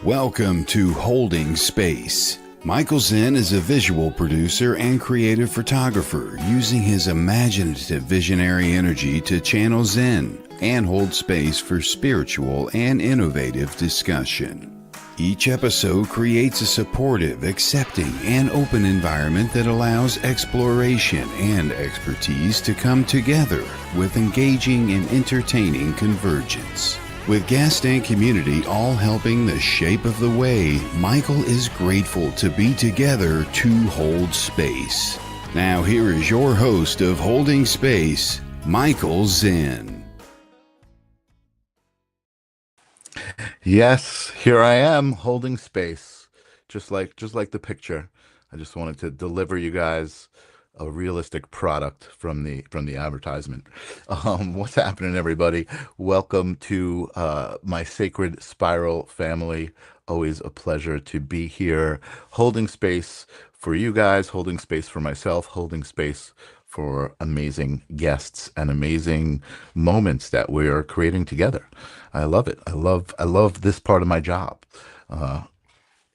Welcome to Holding Space. Michael Zen is a visual producer and creative photographer using his imaginative visionary energy to channel Zen and hold space for spiritual and innovative discussion. Each episode creates a supportive, accepting, and open environment that allows exploration and expertise to come together with engaging and entertaining convergence. With guest and community all helping the shape of the way, Michael is grateful to be together to hold space. Now here is your host of Holding Space, Michael Zen. Yes, here I am holding space, just like the picture. I just wanted to deliver you guys a realistic product from the advertisement. What's happening, everybody? Welcome to my sacred spiral family. Always a pleasure to be here, holding space for you guys, holding space for myself, holding space for amazing guests and amazing moments that we are creating together. I love it. I love this part of my job.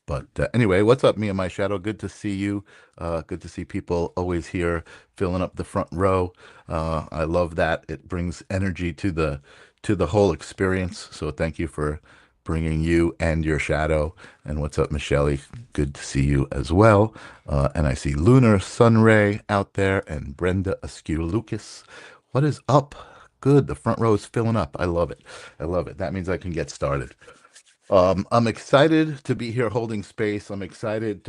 But anyway, what's up, me and my shadow? Good to see you. Good to see people always here filling up the front row. I love that. It brings energy to the whole experience. So thank you for bringing you and your shadow. And what's up, Michelle? Good to see you as well. And I see Lunar Sunray out there and Brenda Askew Lucas. What is up? Good. The front row is filling up. I love it. I love it. That means I can get started. I'm excited to be here holding space. I'm excited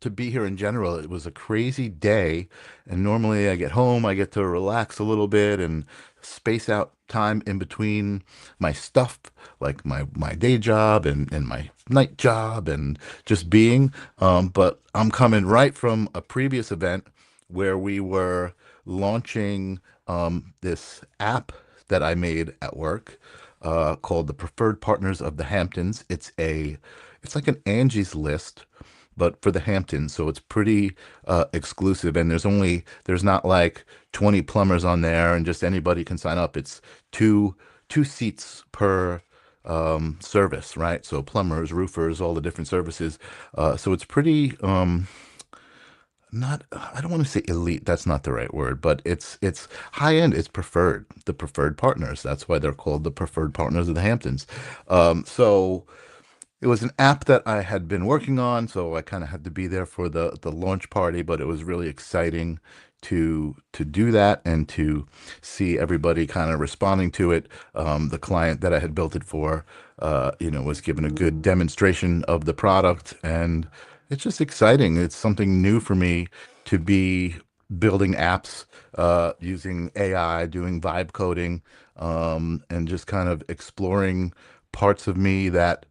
to be here in general. It was a crazy day, and normally I get home, I get to relax a little bit and space out time in between my stuff, like my day job and my night job and just being. But I'm coming right from a previous event where we were launching this app that I made at work called the Preferred Partners of the Hamptons. It's like an Angie's List, but for the Hamptons. So it's pretty exclusive, and there's not like 20 plumbers on there, and just anybody can sign up. It's two seats per service, right? So plumbers, roofers, all the different services. So it's pretty. Not, I don't want to say elite, that's not the right word, but it's high end. It's preferred, the preferred partners. That's why they're called the Preferred Partners of the Hamptons. So it was an app that I had been working on, so I kind of had to be there for the launch party, but it was really exciting to do that and to see everybody kind of responding to it. The client that I had built it for, was given a good demonstration of the product, and it's just exciting. It's something new for me to be building apps using AI, doing vibe coding, and just kind of exploring parts of me that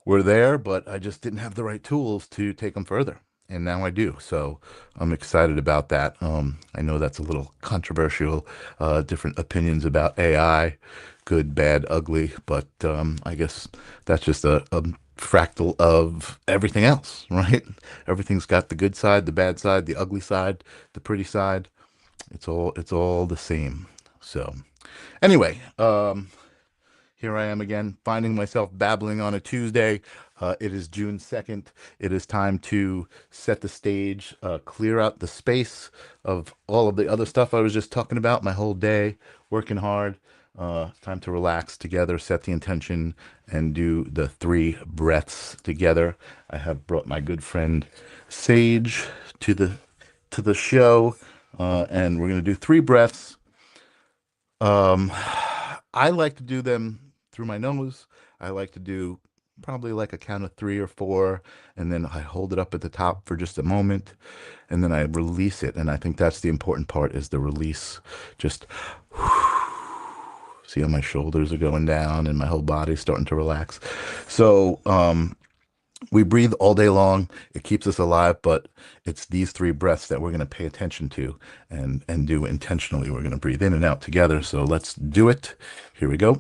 were there, but I just didn't have the right tools to take them further. And now I do. So I'm excited about that. I know that's a little controversial, different opinions about AI, good, bad, ugly, but I guess that's just a fractal of everything else, right? Everything's got the good side, the bad side, the ugly side, the pretty side. It's all the same. So anyway, here I am again, finding myself babbling on a Tuesday. It is June 2nd. It is time to set the stage, clear out the space of all of the other stuff I was just talking about, my whole day, working hard. Time to relax together, set the intention, and do the 3 breaths together. I have brought my good friend Sage to the show, and we're going to do 3 breaths. I like to do them through my nose. I like to do probably like a count of 3 or 4, and then I hold it up at the top for just a moment, and then I release it. And I think that's the important part, is the release. Just see how my shoulders are going down and my whole body's starting to relax. So we breathe all day long. It keeps us alive, but it's these 3 breaths that we're going to pay attention to and do intentionally. We're going to breathe in and out together. So let's do it. Here we go.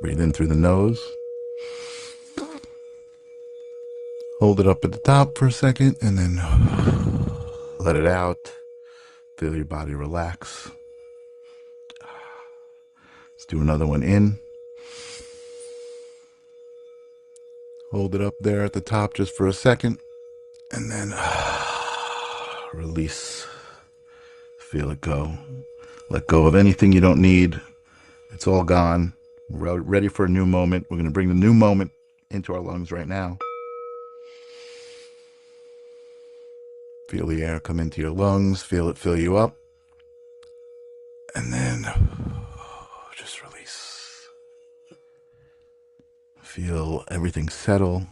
Breathe in through the nose. Hold it up at the top for a second, and then let it out. Feel your body relax. Let's do another one in. Hold it up there at the top just for a second. And then release. Feel it go. Let go of anything you don't need. It's all gone. We're ready for a new moment. We're going to bring the new moment into our lungs right now. Feel the air come into your lungs. Feel it fill you up. And then just release. Feel everything settle.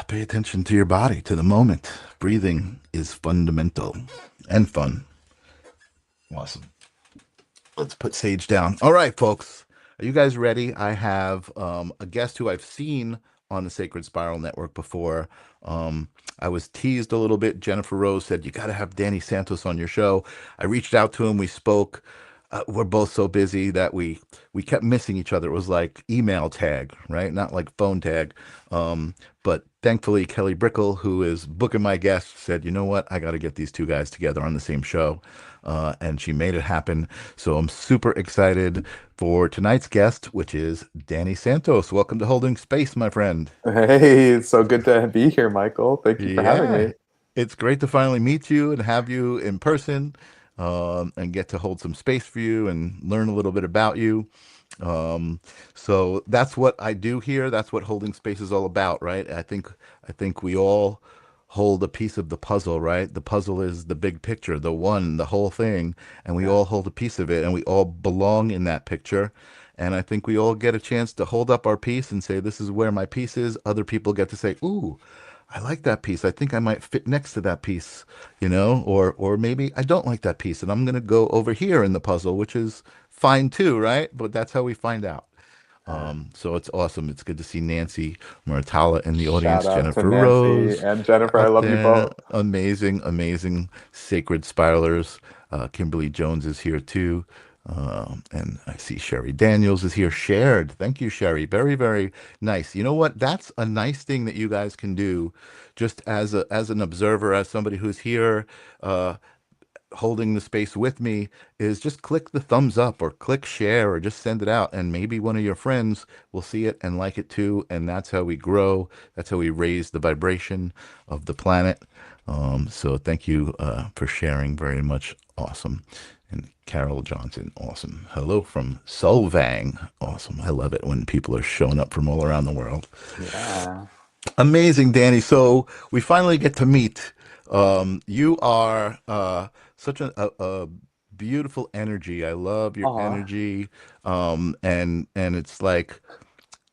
Pay attention to your body, to the moment. Breathing is fundamental and fun. Awesome. Let's put Sage down. All right, folks. Are you guys ready? I have a guest who I've seen on the Sacred Spiral Network before. I was teased a little bit. Jennifer Rose said, you got to have Danny Santos on your show. I reached out to him. We spoke. We're both so busy that we kept missing each other. It was like email tag, right? Not like phone tag. But thankfully, Kelly Brickle, who is booking my guest, said, you know what? I got to get these two guys together on the same show. And she made it happen. So I'm super excited for tonight's guest, which is Danny Santos. Welcome to Holding Space, my friend. Hey, it's so good to be here, Michael. Thank you for having Yeah, me. it's great to finally meet you and have you in person, and get to hold some space for you and learn a little bit about you. So that's what I do here. That's what holding space is all about, right? I think we all hold a piece of the puzzle, right? The puzzle is the big picture, the one, the whole thing, and we Yeah. all hold a piece of it, and we all belong in that picture. And I think we all get a chance to hold up our piece and say, this is where my piece is. Other people get to say, ooh, I like that piece. I think I might fit next to that piece, or maybe I don't like that piece and I'm going to go over here in the puzzle, which is fine too, right? But that's how we find out. Uh, So it's awesome. It's good to see Nancy Muratala in the Shout audience, out to Jennifer Nancy Rose and Jennifer. I up love you there. both. Amazing, amazing sacred spiralers. Kimberly Jones is here too. And I see Sherry Daniels is here. Shared. Thank you, Sherry. Very, very nice. You know what? That's a nice thing that you guys can do just as an observer, as somebody who's here. Holding the space with me is just click the thumbs up or click share or just send it out and maybe one of your friends will see it and like it too, and that's how we grow. That's how we raise the vibration of the planet. So thank you for sharing very much. Awesome. And Carol Johnson, awesome. Hello from Solvang. Awesome. I love it when people are showing up from all around the world. Yeah. Amazing, Danny. So we finally get to meet. You are such a beautiful energy. I love your Aw. energy. And it's like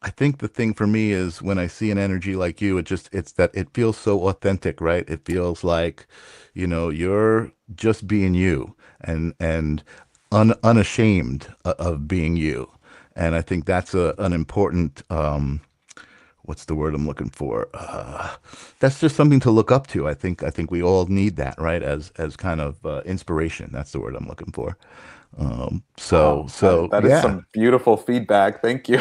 I think the thing for me is when I see an energy like you, it's that it feels so authentic, right? It feels like, you're just being you and unashamed of being you. And I think that's an important what's the word I'm looking for? That's just something to look up to. I think we all need that, right? As kind of inspiration. That's the word I'm looking for. So Wow. That, so that is yeah. some beautiful feedback. Thank you.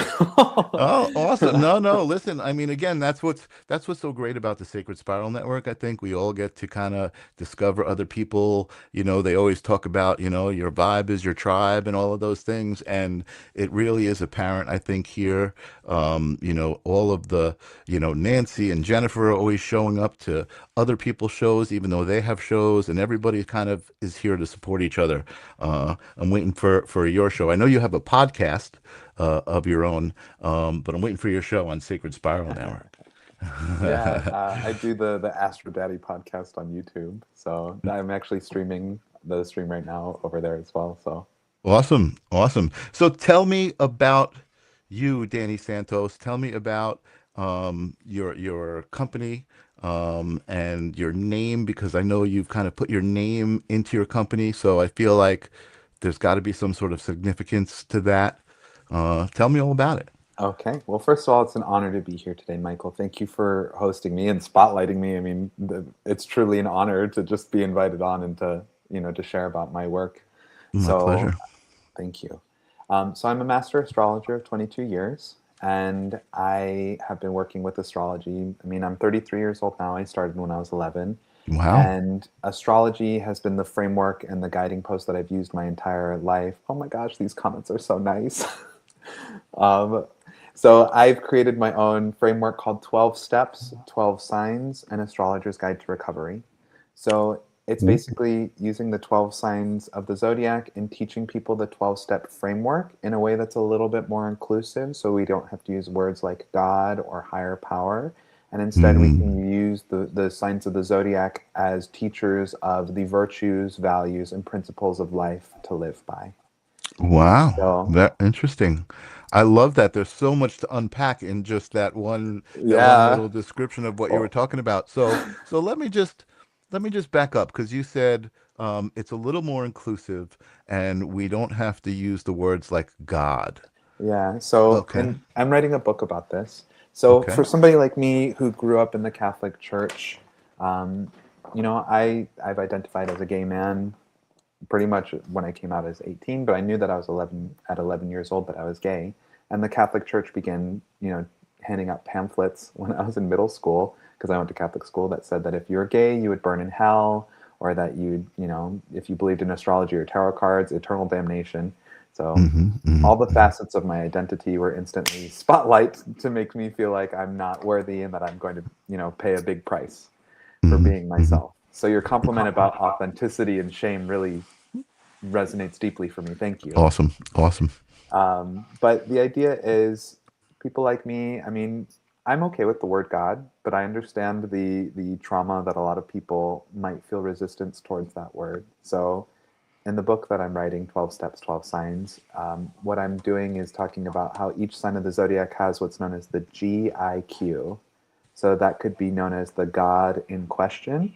Oh, awesome. No, no, listen, I mean, again, that's what's so great about the Sacred Spiral Network. I think we all get to kind of discover other people. They always talk about, your vibe is your tribe and all of those things. And it really is apparent, I think, here. All of the, Nancy and Jennifer are always showing up to other people's shows, even though they have shows, and everybody kind of is here to support each other. I'm waiting for your show. I know you have a podcast of your own. But I'm waiting for your show on Sacred Spiral Network. Yeah, I do the Astro Daddy podcast on YouTube. So I'm actually streaming the stream right now over there as well. So Awesome, awesome. So tell me about you, Danny Santos. Tell me about your company and your name, because I know you've kind of put your name into your company. So I feel like there's got to be some sort of significance to that. Tell me all about it. okay. Well, first of all, it's an honor to be here today, Michael. Thank you for hosting me and spotlighting me. I mean, it's truly an honor to just be invited on and to share about my work. My So, pleasure. thank you. So I'm a master astrologer of 22 years, and I have been working with astrology. I mean, I'm 33 years old now. I started when I was 11. Wow. And astrology has been the framework and the guiding post that I've used my entire life. Oh my gosh, these comments are so nice. um, So I've created my own framework called 12 Steps, 12 Signs, An Astrologer's Guide to Recovery. So it's basically using the 12 signs of the zodiac and teaching people the 12-step framework in a way that's a little bit more inclusive, so we don't have to use words like God or higher power. And instead, we Mm. can use the signs of the zodiac as teachers of the virtues, values, and principles of life to live by. Wow, So, that interesting. I love that. There's so much to unpack in just that one yeah. little description of what you were Oh, talking about. So let me just back up because you said it's a little more inclusive and we don't have to use the words like God. yeah. So, Okay. and I'm writing a book about this. So, Okay. for somebody like me who grew up in the Catholic Church, um, I've identified as a gay man pretty much when I came out as 18, but I knew that I was 11 years old that I was gay. And the Catholic Church began, handing out pamphlets when I was in middle school, because I went to Catholic school, that said that if you're gay, you would burn in hell, or that if you believed in astrology or tarot cards, eternal damnation. So all the Hmm. facets of my identity were instantly spotlight to make me feel like I'm not worthy and that I'm going to, pay a big price for Hmm. being Hmm. myself. So your compliment about authenticity and shame really resonates deeply for me. Thank you. Awesome. Awesome. But the idea is people like me, I mean, I'm okay with the word God, but I understand the trauma that a lot of people might feel resistance towards that word. So in the book that I'm writing, 12 Steps, 12 Signs, what I'm doing is talking about how each sign of the zodiac has what's known as the GIQ. So that could be known as the God in question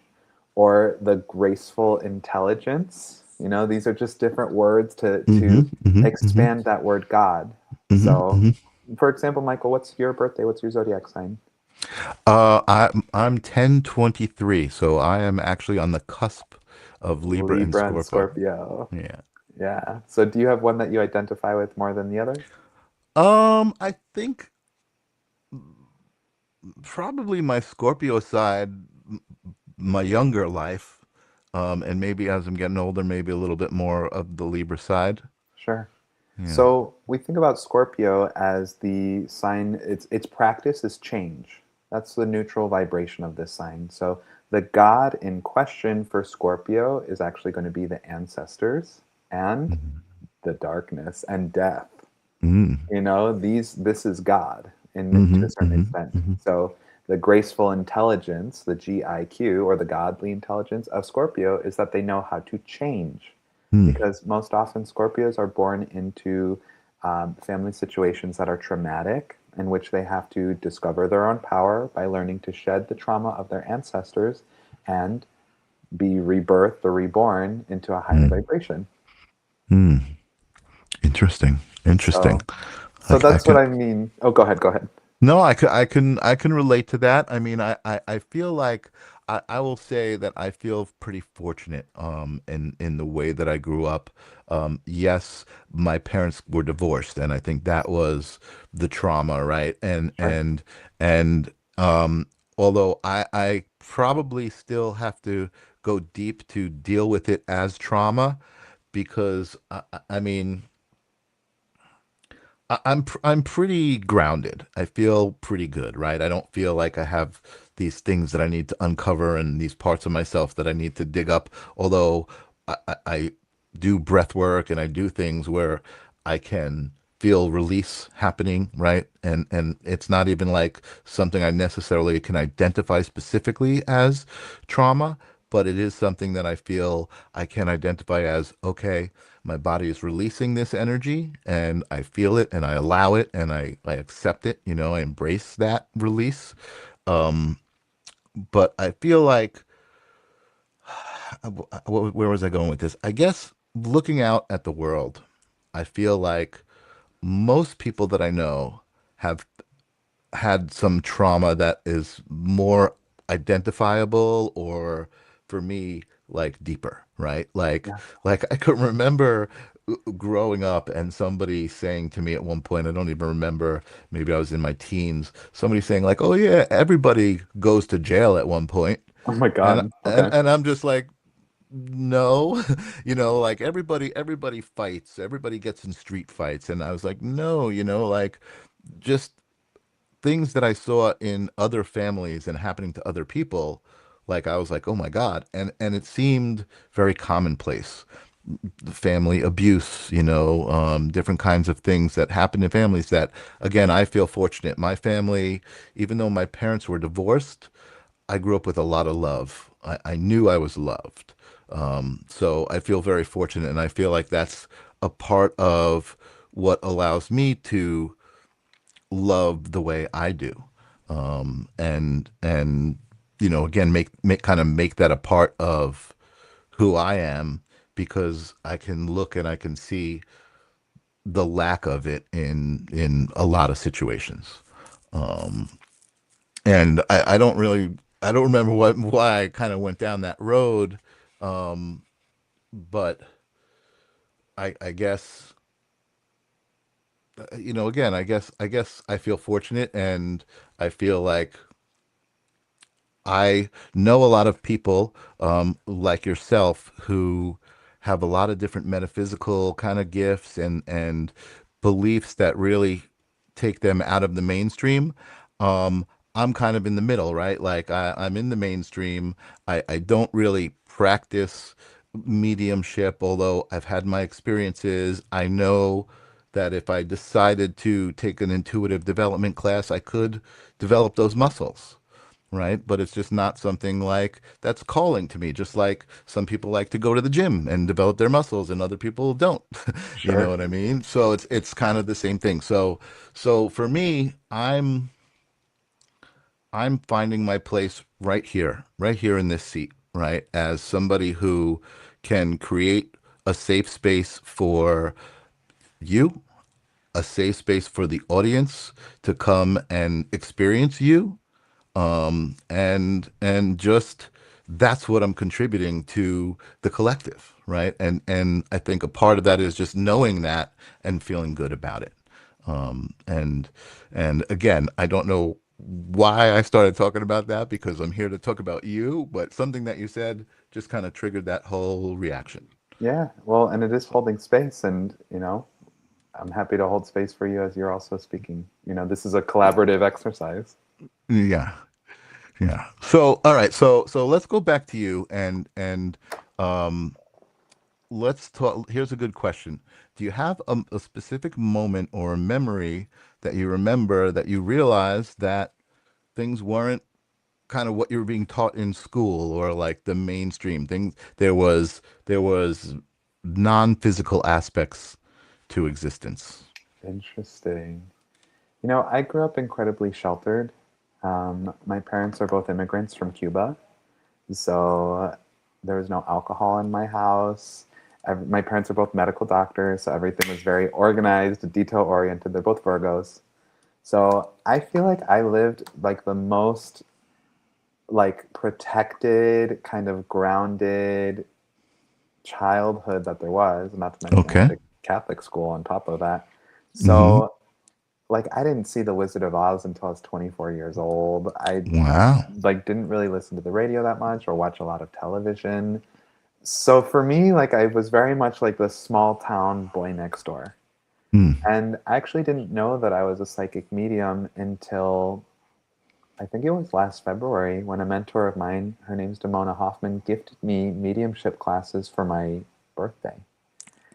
or the graceful intelligence. These are just different words Hmm. to Hmm. Hmm. expand that word God. Hmm. So, Hmm. for example, Michael, what's your birthday? What's your zodiac sign? I'm 1023, so I am actually on the cusp of Libra and Libra and Scorpio. Scorpio. Yeah. Yeah. So, do you have one that you identify with more than the other? I think probably my Scorpio side, my younger life, and maybe as I'm getting older, maybe a little bit more of the Libra side. Sure. Yeah. So we think about Scorpio as the sign, its practice is change. That's the neutral vibration of this sign. So the God in question for Scorpio is actually going to be the ancestors and the darkness and death. Mm-hmm. This is God in Mm-hmm. to a certain Mm-hmm. extent. Mm-hmm. So the graceful intelligence, the GIQ or the godly intelligence of Scorpio is that they know how to change, because most often Scorpios are born into family situations that are traumatic, in which they have to discover their own power by learning to shed the trauma of their ancestors and be rebirthed or reborn into a higher Mm-hmm. vibration. Mm. Interesting. Interesting. So, I, so I that's what can. I mean. Oh, go ahead. Go ahead. No, I can relate to that. I mean, I feel like I will say that I feel pretty fortunate in the way that I grew up. Yes, my parents were divorced, and I think that was the trauma, right? And Sure. and and although I probably still have to go deep to deal with it as trauma, because I mean I'm pretty grounded. I feel pretty good, right? I don't feel like I have these things that I need to uncover and these parts of myself that I need to dig up. Although I do breath work and I do things where I can feel release happening, right? And it's not even like something I necessarily can identify specifically as trauma, but it is something that I feel I can identify as, okay, my body is releasing this energy and I feel it and I allow it and I accept it, I embrace that release. Um, but I feel like, where was I going with this? I guess looking out at the world, I feel like most people that I know have had some trauma that is more identifiable or for me like deeper, right? Yeah. Like I could remember growing up and somebody saying to me at one point, I don't even remember, maybe I was in my teens, somebody saying like, "Oh yeah, everybody goes to jail at one point." Oh my And God. and Okay. and I'm just like, no, like everybody fights, everybody gets in street fights, and I was like, no, like just things that I saw in other families and happening to other people, like I was like, oh my God. And it seemed very commonplace. Family abuse, different kinds of things that happen in families that, again, I feel fortunate. My family, even though my parents were divorced, I grew up with a lot of love. I knew I was loved. So I feel very fortunate, and I feel like that's a part of what allows me to love the way I do. And again, make kind of make that a part of who I am, because I can look and I can see the lack of it in a lot of situations. And I don't remember why I kind of went down that road. But I guess, again, I guess I feel fortunate, and I feel like I know a lot of people like yourself who have a lot of different metaphysical kind of gifts and beliefs that really take them out of the mainstream. Um, I'm kind of in the middle, right? Like I'm in the mainstream. I don't really practice mediumship, although I've had my experiences. I know that if I decided to take an intuitive development class, I could develop those muscles, right? But it's just not something like that's calling to me. Just like some people like to go to the gym and develop their muscles, and other people don't. You know Sure. what I mean? So it's kind of the same thing. So for me, I'm finding my place right here in this seat, right? As somebody who can create a safe space for you, a safe space for the audience to come and experience you, and just that's what I'm contributing to the collective, right? And I think a part of that is just knowing that and feeling good about it. And again, I don't know why I started talking about that, because I'm here to talk about you, but something that you said just kind of triggered that whole reaction. Yeah. Well, and it is holding space, and I'm happy to hold space for you as you're also speaking. This is a collaborative exercise. Yeah. Yeah. So, all right. So let's go back to you, and um let's talk. Here's a good question. Do you have a specific moment or a memory that you remember that you realized that things weren't kind of what you were being taught in school, or like the mainstream things? There was non-physical aspects to existence. Interesting. I grew up incredibly sheltered. My parents are both immigrants from Cuba, so there was no alcohol in my house. My parents are both medical doctors, so everything was very organized, detail oriented. They're both Virgos. So I feel like I lived like the most like protected, kind of grounded childhood that there was, not to mention I went Okay. to Catholic school on top of that. Hmm. So like I didn't see The Wizard of Oz until I was 24 years old. I Wow. like didn't really listen to the radio that much or watch a lot of television. So for me, like I was very much like the small town boy next door. Hmm. And I actually didn't know that I was a psychic medium until I think it was last February when a mentor of mine, her name's Damona Hoffman, gifted me mediumship classes for my birthday.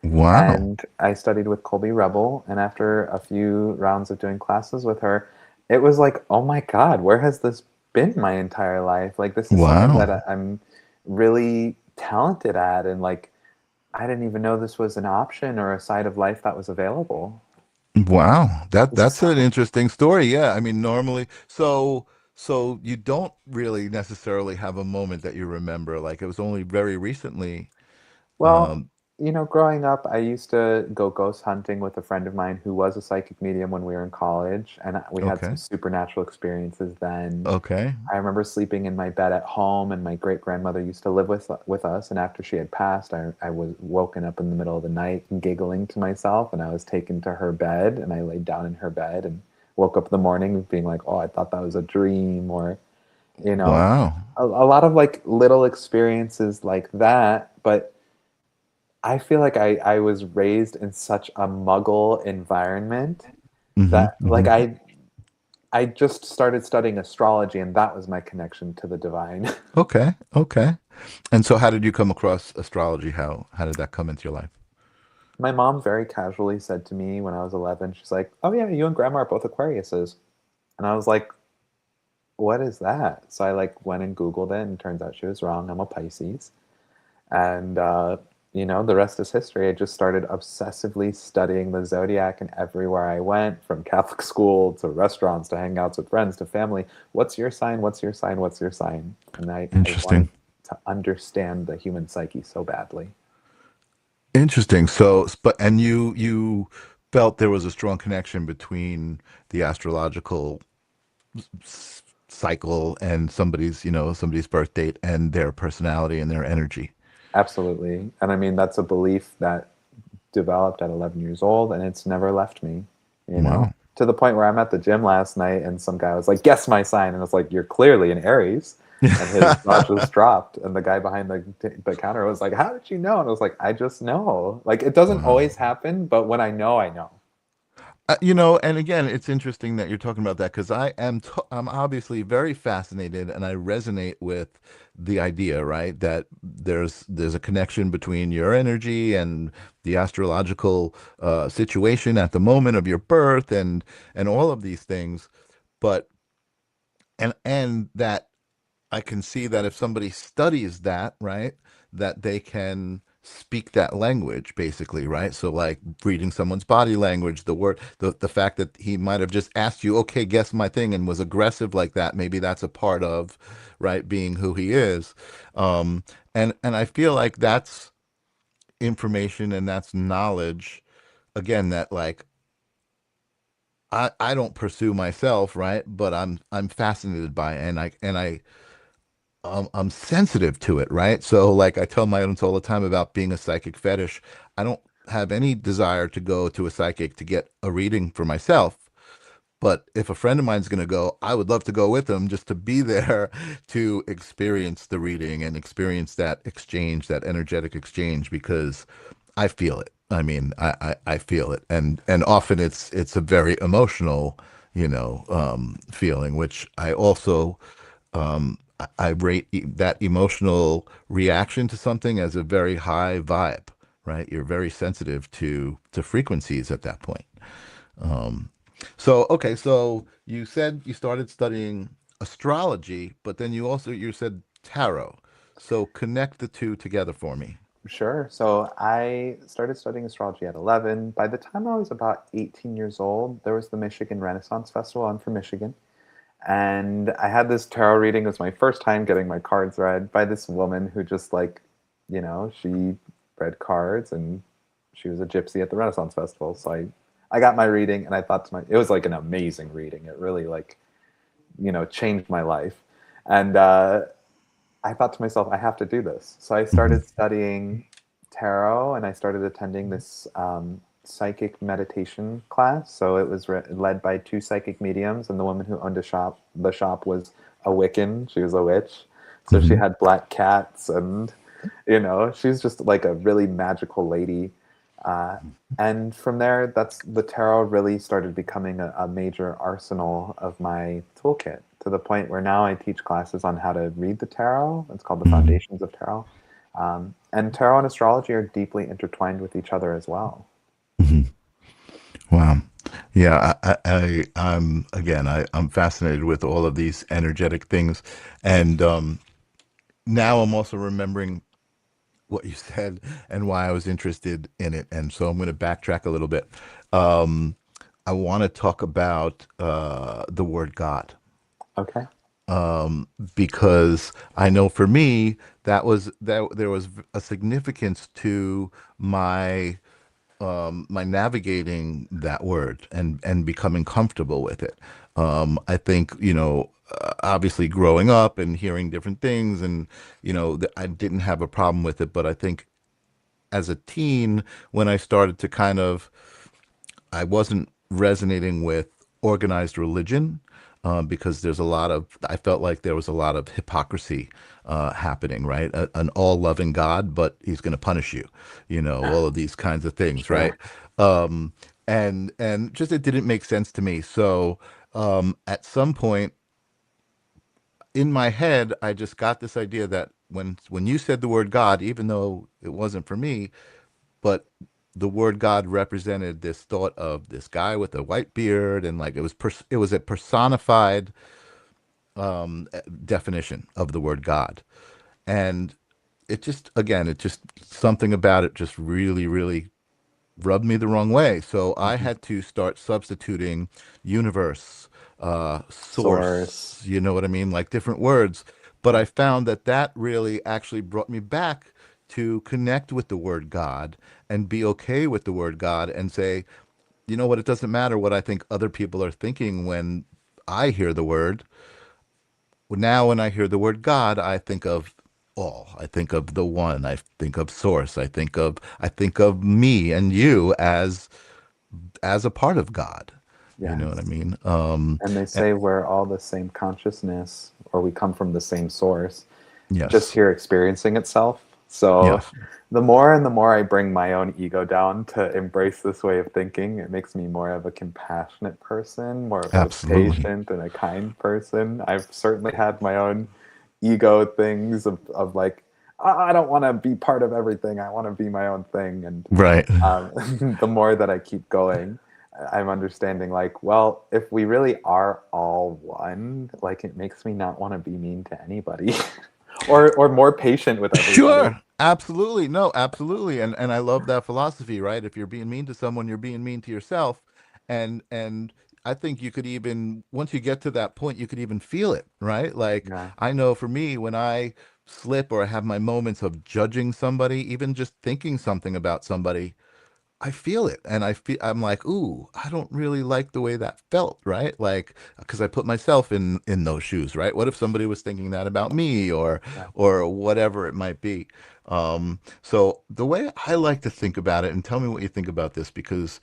Wow. And I studied with Colby Rebel. And after a few rounds of doing classes with her, it was like, oh my God, where has this been my entire life? Like, this is something Wow. that I'm really talented at. And like, I didn't even know this was an option or a side of life that was available. Wow, that's an So, interesting story. Yeah, I mean, normally, so you don't really necessarily have a moment that you remember. Like it was only very recently. well, Um, growing up, I used to go ghost hunting with a friend of mine who was a psychic medium when we were in college, and we had some okay, supernatural experiences then. okay, I remember sleeping in my bed at home, and my great grandmother used to live with us. And after she had passed, I was woken up in the middle of the night, giggling to myself, and I was taken to her bed, and I laid down in her bed, and woke up in the morning being like, "Oh, I thought that was a dream," or you know, wow, a lot of like little experiences like that. But I feel like I was raised in such a muggle environment Hmm. That like Hmm. I just started studying astrology, and that was my connection to the divine. Okay. Okay. And so how did you come across astrology? How did that come into your life? My mom very casually said to me when I was 11, she's like, "Oh yeah, you and grandma are both Aquariuses." And I was like, "What is that?" So I like went and Googled it, and turns out she was wrong. I'm a Pisces. And the rest is history. I just started obsessively studying the zodiac, and everywhere I went, from Catholic school to restaurants to hangouts with friends to family, what's your sign? What's your sign? What's your sign? And I wanted Interesting. to understand the human psyche so badly. Interesting. So, but and you felt there was a strong connection between the astrological cycle and somebody's birth date and their personality and their energy. Absolutely. And I mean, that's a belief that developed at 11 years old, and it's never left me, Wow. to the point where I'm at the gym last night and some guy was like, "Guess my sign." And I was like, "You're clearly an Aries." And his jaw just dropped. And the guy behind the counter was like, "How did you know?" And I was like, "I just know." Like, it doesn't Wow. always happen, but when I know, I know. And again, it's interesting that you're talking about that because I'm obviously very fascinated and I resonate with the idea, right? That there's a connection between your energy and the astrological situation at the moment of your birth and all of these things. But and that I can see that if somebody studies that, right, that they can speak that language basically, right? So like reading someone's body language, the fact that he might have just asked you, okay, guess my thing and was aggressive like that, maybe that's a part of, right, being who he is. Um, and I feel like that's information and that's knowledge again that like I don't pursue myself, right? But I'm fascinated by it and I'm sensitive to it, right? So, like I tell my audience all the time about being a psychic fetish. I don't have any desire to go to a psychic to get a reading for myself. But if a friend of mine's going to go, I would love to go with them just to be there to experience the reading and experience that exchange, that energetic exchange, because I feel it. I mean, I feel it, and often it's a very emotional, feeling, which I also I rate that emotional reaction to something as a very high vibe, right? You're very sensitive to frequencies at that point. Um, so okay, so you said you started studying astrology, but then you said tarot. So connect the two together for me. Sure. So I started studying astrology at 11. By the time I was about 18 years old, there was the Michigan Renaissance Festival. I'm from Michigan. And I had this tarot reading. It was my first time getting my cards read by this woman who just like, she read cards, and she was a gypsy at the Renaissance Festival. So I got my reading, and I thought to it was like an amazing reading. It really like, changed my life. And I thought to myself, I have to do this. So I Hmm. started studying tarot, and I started attending this psychic meditation class. So it was led by two psychic mediums, and the woman who owned the shop was a Wiccan. She was a witch. So she Hmm. had black cats, and she's just like a really magical lady. Uh, and from there, that's the tarot really started becoming a major arsenal of my toolkit, to the point where now I teach classes on how to read the tarot. It's called the Hmm. Foundations of Tarot. And tarot and astrology are deeply intertwined with each other as well. Hmm. Wow. Yeah, I'm again, I'm fascinated with all of these energetic things, and now I'm also remembering what you said and why I was interested in it. And so I'm going to backtrack a little bit. Um, I want to talk about the word God Okay. because I know for me that there was a significance to my my navigating that word and becoming comfortable with it. I think obviously growing up and hearing different things and I didn't have a problem with it, but I think as a teen when I started to I wasn't resonating with organized religion because I felt like there was a lot of hypocrisy happening, right? An all loving God, but he's going to punish you, all of these kinds of things, right? Sure. Um, and just it didn't make sense to me. So at some point in my head, I just got this idea that when you said the word God, even though it wasn't for me, but the word God represented this thought of this guy with a white beard, and like it was a personified definition of the word God, and it just again it just something about it just really rubbed me the wrong way. So I Mhm. had to start substituting universe, source, Source. you know what I mean? Like different words. But I found that that really actually brought me back to connect with the word God and be okay with the word God and say, you know what, it doesn't matter what I think other people are thinking when I hear the word. Now, when I hear the word God, I think of all. I think of the one. I think of source. I think of me and you as a part of God. You know what I Yes. mean? And they A- say we're all the same consciousness, or we come from the same source, just yes, here experiencing itself. So yes, the more and the more I bring my own ego down to embrace this way of thinking, it makes me more of a compassionate person, more of a absolutely. patient and a kind person. I've certainly had my own ego things of like, I don't want to be part of everything. I want to be my own thing. And Right. the more that I keep going, I'm understanding like, well, if we really are all one, like it makes me not want to be mean to anybody, or more patient with everybody. Sure. Absolutely. No, absolutely. And I love that philosophy, right? If you're being mean to someone, you're being mean to yourself. And I think you could even once you get to that point, you could even feel it, right? Like Yeah, I know for me, when I slip or I have my moments of judging somebody, even just thinking something about somebody, I feel it, and I'm like, ooh, I don't really like the way that felt, right? Like, because I put myself in those shoes, right? What if somebody was thinking that about me, yeah. or whatever it might be? So the way I like to think about it, and tell me what you think about this, because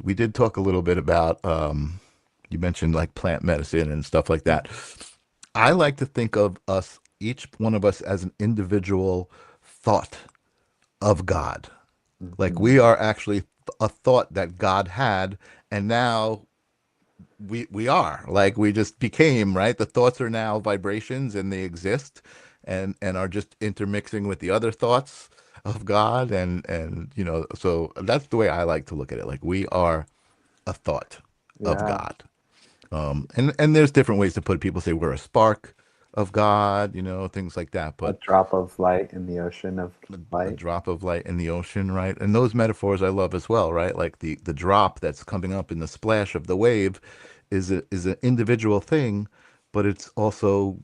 we did talk a little bit about, you mentioned like plant medicine and stuff like that. I like to think of us, each one of us, as an individual thought of God. Like Hmm. we are actually a thought that God had, and now we are. Like we just became, right? The thoughts are now vibrations and they exist and are just intermixing with the other thoughts of God and so that's the way I like to look at it. Like we are a thought of Yeah, God. And there's different ways to put it. People say we're a spark of God, things like that. a But drop of light in the ocean of a light. drop of light in the ocean, right? And those metaphors I love as well, right? Like the drop that's coming up in the splash of the wave is an individual thing, but it's also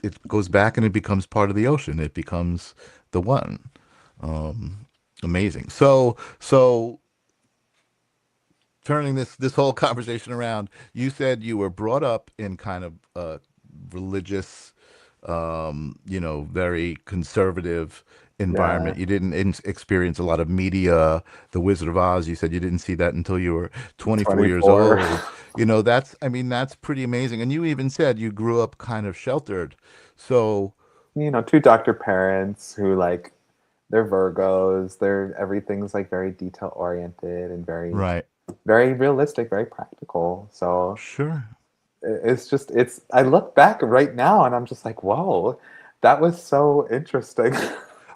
it goes back and it becomes part of the ocean. It becomes the one. Um, Amazing. So turning this whole conversation around, you said you were brought up in kind of a religious, very conservative Yeah, environment. You didn't experience a lot of media. The Wizard of Oz, you said you didn't see that until you were 24 years 24. old. I mean, that's pretty amazing. And you even said you grew up kind of sheltered. So, Two doctor parents who like they're Virgos. They're everything's like very detail oriented and very right. very realistic, very practical. So Sure. it's just it's I look back right now and I'm just like, whoa, that was so interesting.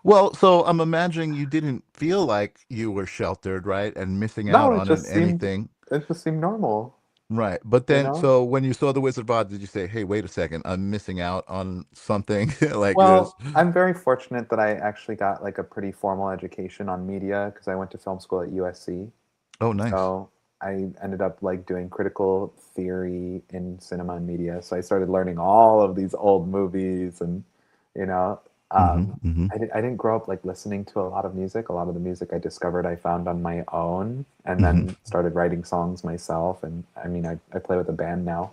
Well, so I'm imagining you didn't feel like you were sheltered, right? And missing out No, on anything. it just seemed normal, Right. But you then, know? so when you saw the Wizard of Oz, did you say, hey, wait a second, I'm missing out on something? Like there's, Well, I'm very fortunate that I actually got like a pretty formal education on media because I went to film school at USC. oh, nice. So I ended up like doing critical theory in cinema and media. So I started learning all of these old movies and, you know, Hmm. Hmm. I didn't grow up like listening to a lot of music. A lot of the music I discovered I found on my own and Hmm. then started writing songs myself. And I mean, I play with a band now.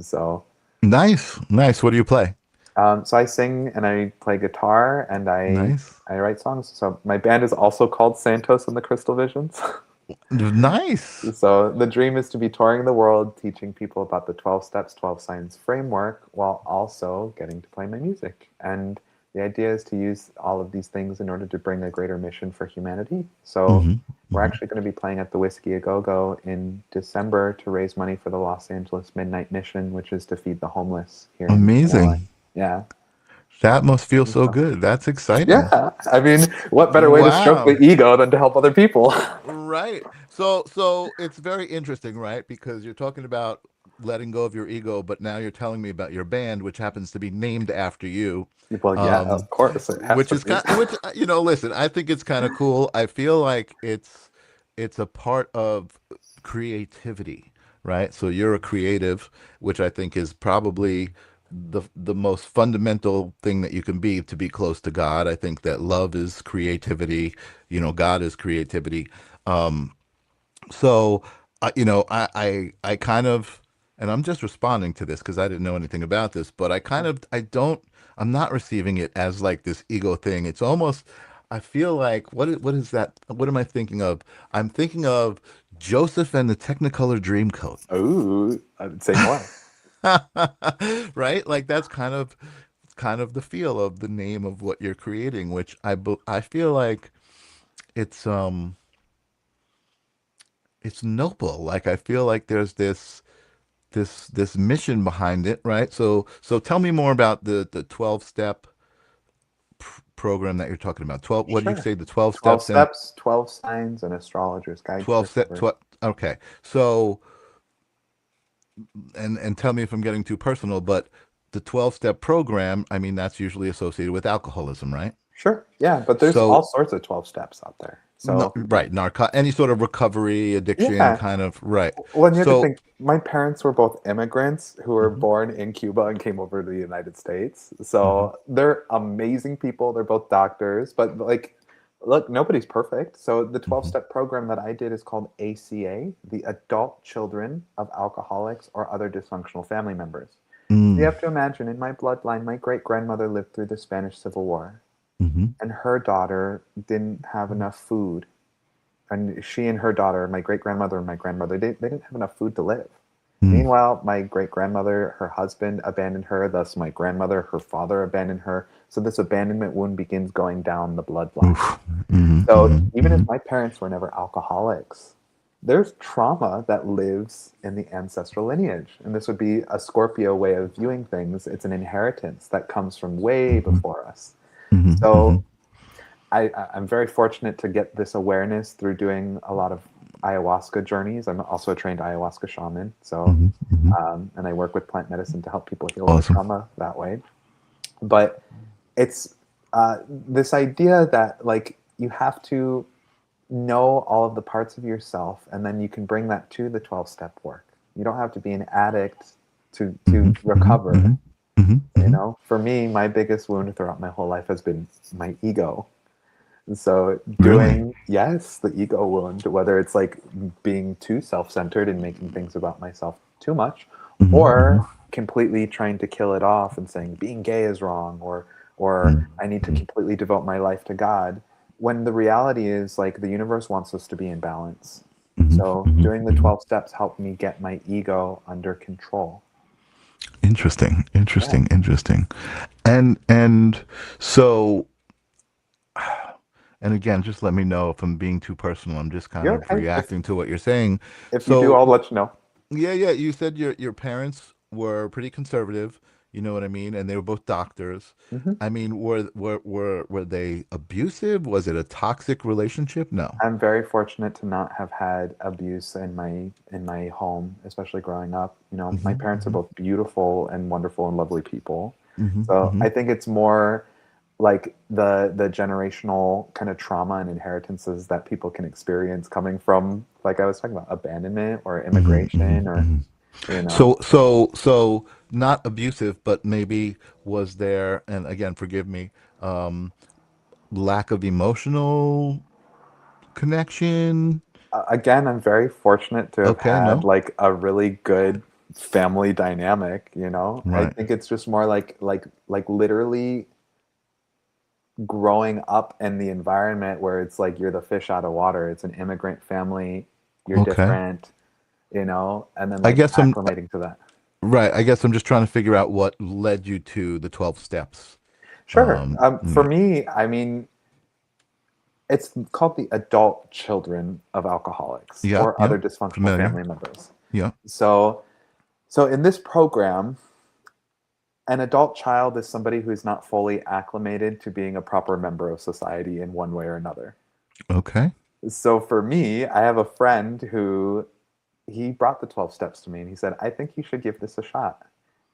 So, Nice. Nice. What do you play? so I sing and I play guitar and Nice. I write songs. So my band is also called Santos and the Crystal Visions. Nice. So the dream is to be touring the world, teaching people about the 12 steps, 12 signs framework, while also getting to play my music. And The idea is to use all of these things in order to bring a greater mission for humanity. So Mm-hmm. we're Mm-hmm. actually going to be playing at the Whiskey A Go-Go in December to raise money for the Los Angeles Midnight Mission, which is to feed the homeless here in LA. Amazing. Yeah. That must feel so good. That's exciting. Yeah. I mean, what better way to stroke the Wow. ego than to help other people? Right. So it's very interesting, right? Because you're talking about letting go of your ego, but now you're telling me about your band, which happens to be named after you. Well, yeah, of course. It has Which to is be. which listen, I think it's kind of cool. I feel like it's a part of creativity, right? So you're a creative, which I think is probably the most fundamental thing that you can be to be close to God. I think that love is creativity, God is creativity. Um, so, I kind of, and I'm just responding to this because I didn't know anything about this, but I'm not receiving it as like this ego thing. It's almost, I feel like, what is that? What am I thinking of? I'm thinking of Joseph and the Technicolor Dreamcoat. Ooh, I'd say more. Right? Like that's kind of the feel of the name of what you're creating, which I feel like it's it's noble. Like I feel like there's this mission behind it, right? So tell me more about the 12 step program that you're talking about. 12, what do you Sure. say, the 12 12 steps and steps, 12 signs, an astrologer's guide to 12 step recovery. 12, okay. So and tell me if I'm getting too personal, but the 12-step program, I mean that's usually associated with alcoholism, right? Sure. Yeah, but there's all So sorts of 12 steps out there. no, So, right, any sort of recovery, addiction yeah. kind of, right. Well, and you have to So think, my parents were both immigrants who were mhm, born in Cuba and came over to the United States. mhm, So they're amazing people. They're both doctors, but like, look, nobody's perfect. So the 12 mhm, step program that I did is called ACA, the Adult Children of Alcoholics or Other Dysfunctional Family Members. So you mm, have to imagine, in my bloodline, my great grandmother lived through the Spanish Civil War, mhm, and her daughter didn't have enough food. And she and her daughter, my great grandmother and my grandmother, they didn't have enough food to live. mm. Meanwhile, my great grandmother, her husband abandoned her, thus, my grandmother, her father abandoned her. So, this abandonment wound begins going down the bloodline. Oof. Mhm, So, mhm, even if mhm, my parents were never alcoholics, there's trauma that lives in the ancestral lineage. And this would be a Scorpio way of viewing things. It's an inheritance that comes from way mhm, before us. mhm, So, mhm, I'm very fortunate to get this awareness through doing a lot of ayahuasca journeys. I'm also a trained ayahuasca shaman. So, mhm, mhm. and I work with plant medicine to help people heal their Awesome. trauma that way. But it's this idea that like you have to know all of the parts of yourself, and then you can bring that to the 12-step work. You don't have to be an addict to Mhm, mhm, recover. mhm, mhm, You mhm. know, for me, my biggest wound throughout my whole life has been my ego. And so Really? doing, yes, the ego wound, whether it's like being too self-centered and making things about myself too much, Mhm, mhm, or completely trying to kill it off and saying being gay is wrong, or mhm, I need to mhm, completely devote my life to God, when the reality is like the universe wants us to be in balance. mhm, So mhm, doing the mhm. 12 steps helped me get my ego under control. Interesting, Yeah. interesting, interesting. And so, and again, just let me know if I'm being too personal. I'm just kind You're of okay. reacting to what you're saying. If you do, So, I'll let you know. yeah, yeah, you said your parents were pretty conservative, you know what I mean, and they were both doctors. Mhm. I mean, were they abusive? Was it a toxic relationship? No. I'm very fortunate to not have had abuse in my home, especially growing up. You know, my Hmm, parents are hmm, both beautiful and wonderful and lovely people. hmm, So hmm. I think it's more like the generational kind of trauma and inheritances that people can experience coming from, like I was talking about, abandonment or Hmm, hmm, immigration or hmm. you know. So not abusive, but maybe was there, and again, forgive me, um, lack of emotional connection. Again, I'm very fortunate to have Okay, had no, like a really good family dynamic, you know. I right. think it's just more like literally growing up in the environment where it's like you're the fish out of water. It's an immigrant family, you're Okay. different, you know, and then I like guess acclimating to that. right. I guess I'm just trying to figure out what led you to the 12 steps. Sure. For Yeah, me, I mean, it's called the adult children of alcoholics yeah, or yeah. other dysfunctional Familiar. family members. Yeah. So, so in this program, an adult child is somebody who's not fully acclimated to being a proper member of society in one way or another. Okay. So for me, I have a friend who he brought the 12 steps to me and he said, I think you should give this a shot.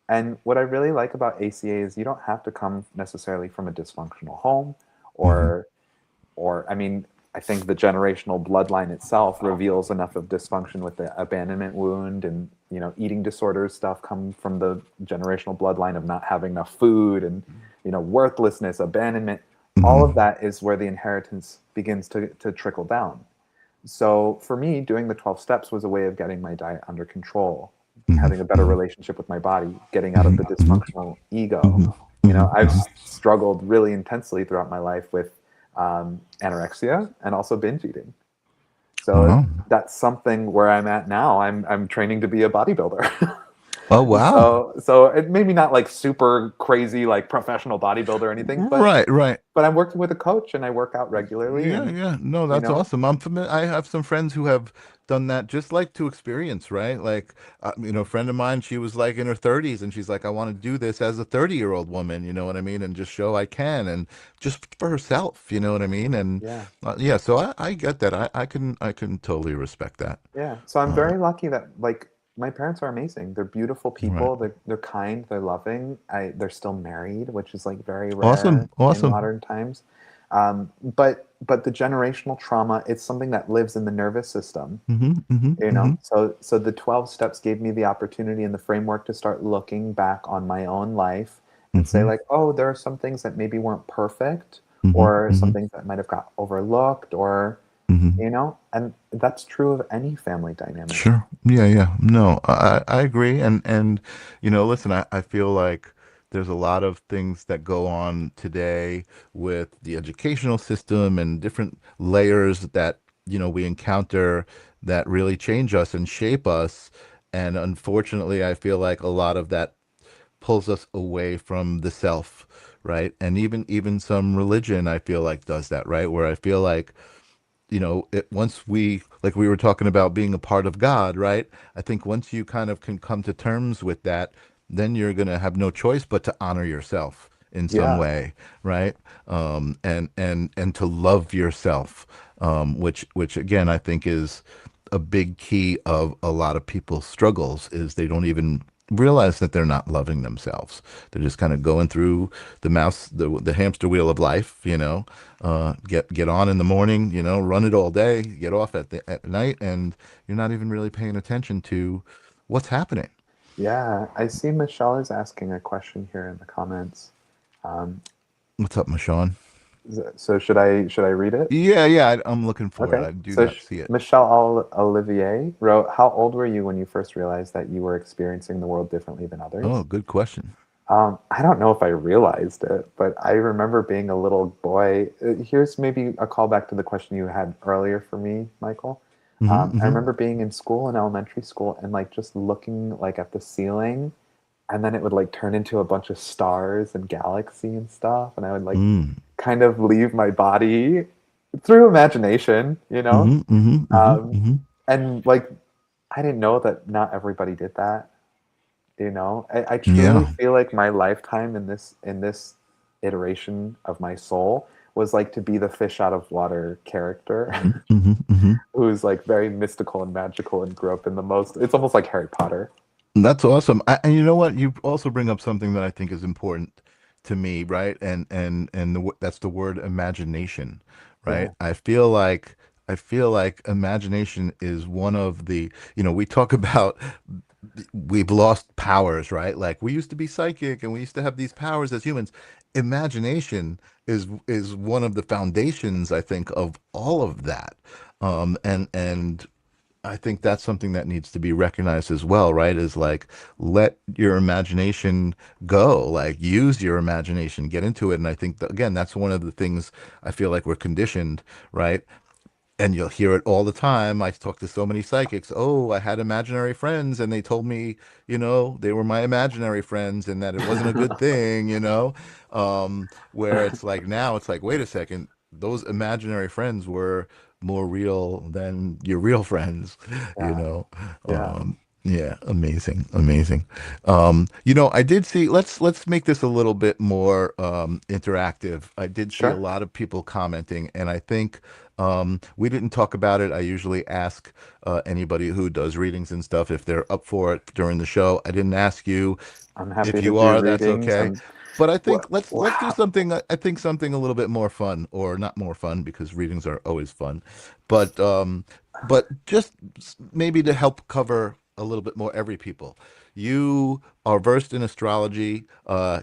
And what I really like about ACA is you don't have to come necessarily from a dysfunctional home Hmm. or I mean, I think the generational bloodline itself reveals enough of dysfunction with the abandonment wound and, eating disorders stuff come from the generational bloodline of not having enough food and, worthlessness, abandonment. All of Hmm. that is where the inheritance begins to trickle down. So for me, doing the 12 steps was a way of getting my diet under control, Hmm. having a better Hmm. relationship with my body, getting out of Hmm. the Hmm. dysfunctional ego. Hmm. Hmm. I've Hmm. struggled really intensely throughout my life with anorexia and also binge eating. So Wow. that's something where I'm at now. I'm training to be a bodybuilder. Oh, wow. So it maybe not like super crazy like professional bodybuilder or anything, but Right, right. I'm working with a coach and I work out regularly Yeah, and yeah. No, you that's know, awesome. I'm familiar. I have some friends who have done that just like to experience, right? Like, a friend of mine, she was like in her 30s and she's like, I want to do this as a 30-year-old woman, you know what I mean? And just show I can and just for herself, you know what I mean? And yeah. yeah, so I get that. I can totally respect that. Yeah. So I'm Uh, very lucky that like my parents are amazing. They're beautiful right. people. They're kind, they're loving. They're still married, which is like very rare Awesome. in Awesome. modern times. But the generational trauma, it's something that lives in the nervous system, Hmm. Hmm. Hmm. So the 12 steps gave me the opportunity and the framework to start looking back on my own life and say Hmm. like, oh, there are some things that maybe weren't perfect Hmm. or some Hmm. things that might have got overlooked or Hmm. and that's true of any family dynamic. Sure. Yeah, yeah. No, I agree. And listen, I feel like there's a lot of things that go on today with the educational system and different layers that, we encounter that really change us and shape us. And unfortunately, I feel like a lot of that pulls us away from the self, right? And even some religion, I feel like does that, right? Where I feel like once like we were talking about being a part of God, right? I think once you kind of can come to terms with that, then you're going to have no choice but to honor yourself in some Yeah. way, right? And to love yourself, which again I think is a big key of a lot of people's struggles is they don't even realize that they're not loving themselves. They're just kind of going through the hamster wheel of life, get on in the morning, run it all day, get off at night, and you're not even really paying attention to what's happening. Yeah. I see Michelle is asking a question here in the comments. Um, What's up, Michonne? so should I read it? Yeah, yeah, I'm looking for it. Okay. I do So not see it. Michelle Olivier wrote, how old were you when you first realized that you were experiencing the world differently than Oh, others? good question. I don't know if I realized it, but I remember being a little boy. Here's maybe a callback to the question you had earlier for me, Michael. Hmm. I Hmm. remember being in school, in elementary school, and like just looking like at the ceiling, and then it would like turn into a bunch of stars and galaxy and stuff, and I would like Mm. kind of leave my body through imagination. Hmm. Hmm. Hmm. Um, Hmm. and like I didn't know that not everybody did that. I truly Yeah. feel like my lifetime in this iteration of my soul was like to be the fish out of water character Hmm. Hmm. Hmm. who's like very mystical and magical and grew up in the most it's almost like Harry Potter. That's awesome. And you know what? You also bring up something that I think is important to me, right? That's the word imagination, right? Yeah. I feel like imagination is one of we talk about we've lost powers, right? Like we used to be psychic and we used to have these powers as humans. Imagination is one of the foundations, I think, of all of that. And I think that's something that needs to be recognized as well, right? Is like let your imagination go, like use your imagination, get into it. And I think that, again, that's one of the things I feel like we're conditioned, right? and you'll hear it all the time. I talk to so many psychics. Oh, I had imaginary friends and they told me, they were my imaginary friends and that it wasn't a good thing, where it's like now it's like, wait a second, those imaginary friends were more real than your real friends, you Yeah. know. Yeah. Yeah, amazing, amazing. I did see, let's make this a little bit more interactive. I did see a Sure. lot of people commenting, and I think we didn't talk about it. I usually ask anybody who does readings and stuff if they're up for it during the show. I didn't ask you. I'm happy If to you do are, that's readings. okay. And But I think what? let's do Wow. something. I think something a little bit more fun, or not more fun because readings are always fun, but just maybe to help cover a little bit more every people. You are versed in astrology.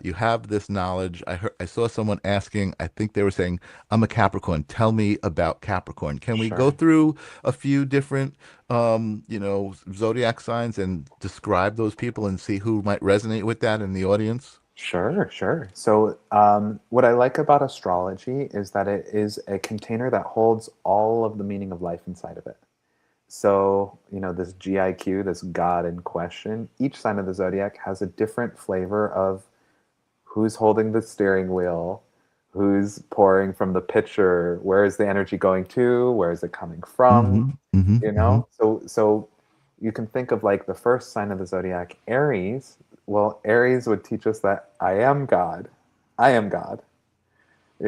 You have this knowledge. I saw someone asking. I think they were saying, "I'm a Capricorn. Tell me about Capricorn." Can we go Sure. through a few different, zodiac signs and describe those people and see who might resonate with that in the audience? Sure, sure. So, what I like about astrology is that it is a container that holds all of the meaning of life inside of it. So, this GIQ, this God in question, each sign of the zodiac has a different flavor of who's holding the steering wheel, who's pouring from the pitcher, where is the energy going to, where is it coming from, Mm-hmm. Mm-hmm. Mm-hmm. So you can think of like the first sign of the zodiac, Aries. Well, Aries would teach us that I am God. I am God. So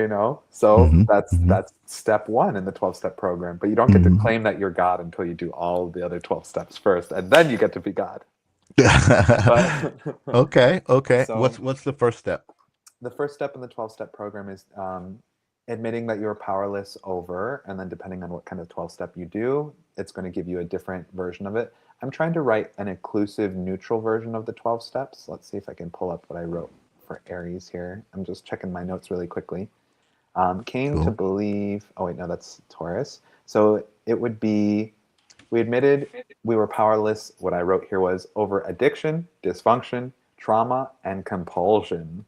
Mm-hmm. that's step one in the 12-step program. But you don't get to Mm-hmm. claim that you're God until you do all of the other 12 steps first, and then you get to be God. But Okay. Okay. so What's the first step? the first step in the 12-step program is admitting that you're powerless over, and then depending on what kind of 12-step you do, it's going to give you a different version of it. I'm trying to write an inclusive, neutral version of the 12 steps. Let's see if I can pull up what I wrote for Aries here. I'm just checking my notes really quickly. Came to Cool. believe, oh wait, no, that's Taurus. So it would be, we admitted we were powerless. What I wrote here was over addiction, dysfunction, trauma, and compulsion.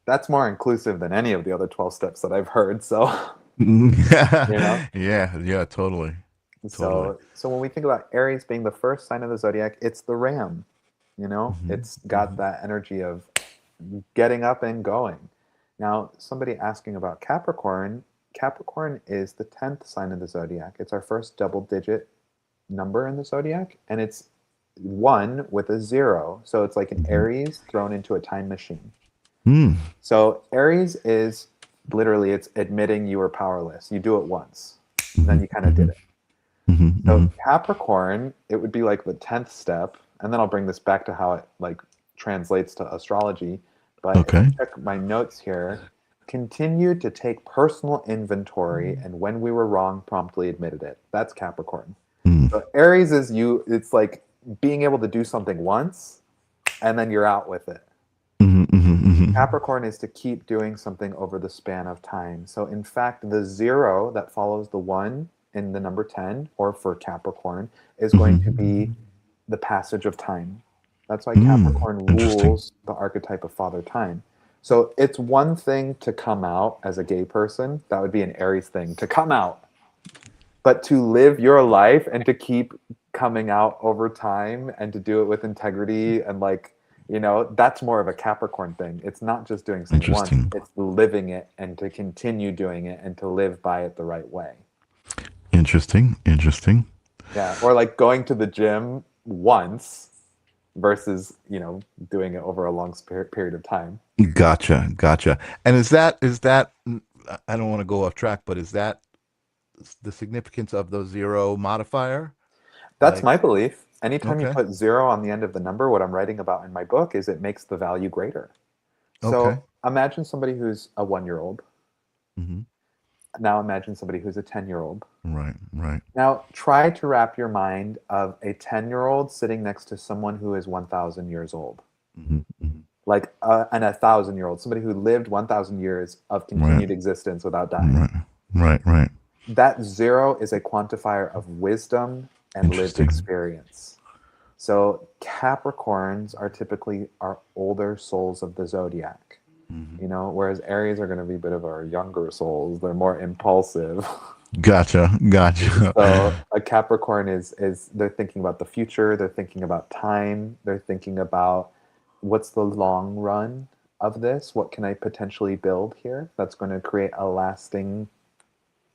That's more inclusive than any of the other 12 steps that I've heard. So, you know, Yeah. Yeah. Totally. Totally. so when we think about Aries being the first sign of the zodiac, it's the ram. Mm-hmm. It's got Mm-hmm. that energy of getting up and going. Now, somebody asking about Capricorn, Capricorn is the 10th sign of the zodiac. It's our first double digit number in the zodiac, and it's one with a zero. So it's like an Mm-hmm. Aries thrown into a time machine. Mm. So Aries is literally it's admitting you were powerless. You do it once, then Mm-hmm. you kind of Mm-hmm. did it. Mm-hmm. So Capricorn, it would be like the 10th step, and then I'll bring this back to how it like translates to astrology. But if Okay. you check my notes here, continue to take personal inventory, and when we were wrong, promptly admitted it. That's Capricorn. Mm. So Aries is you. It's like being able to do something once, and then you're out with it. Mm-hmm. Mm-hmm. Mm-hmm. Capricorn is to keep doing something over the span of time. So, in fact, the zero that follows the one in the number 10, or for Capricorn, is going to Mm-hmm. be the passage of time. That's why Mm. Capricorn Interesting. rules the archetype of Father Time. So, it's one thing to come out as a gay person. That would be an Aries thing to come out. But to live your life and to keep coming out over time and to do it with integrity and like, that's more of a Capricorn thing. It's not just doing something once, Interesting. it's living it and to continue doing it and to live by it the right way. Interesting. Interesting. Yeah. Or like going to the gym once versus, doing it over a long period of time. Gotcha. Gotcha. And is that I don't want to go off track, but is that the significance of the zero modifier? That's Like, my belief. Anytime you okay. put zero on the end of the number, what I'm writing about in my book is it makes the value greater. Okay. So imagine somebody who's a 1 year old. Mm-hmm. Now imagine somebody who's a 10-year-old. Right. Right. Now try to wrap your mind of a 10-year-old sitting next to someone who is 1,000 years old. Mm-hmm. Mm-hmm. Like and a 1,000-year-old, somebody who lived 1,000 years of Right. continued existence without dying. Right. Right. Right. That zero is a quantifier of wisdom and lived Interesting. experience. So Capricorns are typically our older souls of the zodiac. Mm-hmm. Whereas Aries are going to be a bit of our younger souls. They're more impulsive. Gotcha. So a Capricorn is they're thinking about the future, they're thinking about time, they're thinking about what's the long run of this? What can I potentially build here that's going to create a lasting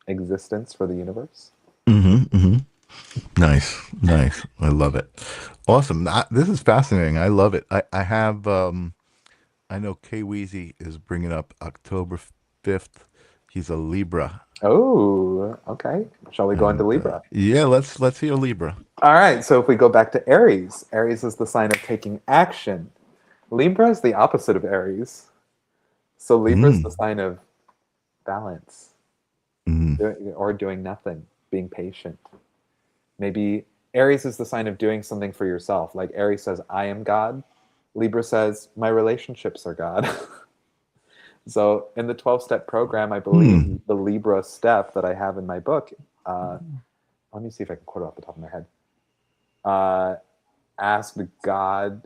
existence for the universe? Hmm. Nice, nice. I love it. Awesome. This is fascinating. I love it. I have I know Kay Weezy is bringing up October 5th. He's a Libra. Oh, okay. Shall we go into And Libra? yeah, let's hear Libra. All right, so if we go back to Aries, Aries is the sign of taking action. Libra is the opposite of Aries. So Libra is the Mm, sign of balance, mm, or doing nothing, being patient. Maybe Aries is the sign of doing something for yourself. Like Aries says, I am God. Libra says, my relationships are God. So in the 12-step program, I believe mm, the Libra step that I have in my book, uh, let me see if I can quote it off the top of my head. Uh,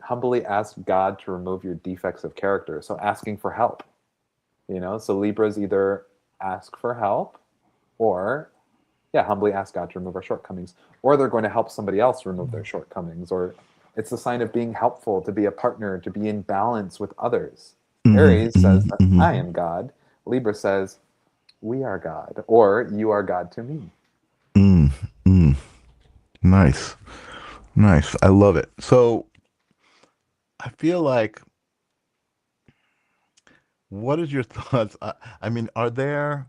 humbly ask God to remove your defects of character. So asking for help, So Libras either ask for help or, yeah, humbly ask God to remove our shortcomings, or they're going to help somebody else remove their shortcomings, or it's a sign of being helpful, to be a partner, to be in balance with others. mm, Aries says, mm, mm, I am God. Libra says, we are God, or you are God to me. mm, mm. Nice, nice. I love it. So I feel like, what is your thoughts? I mean, are there?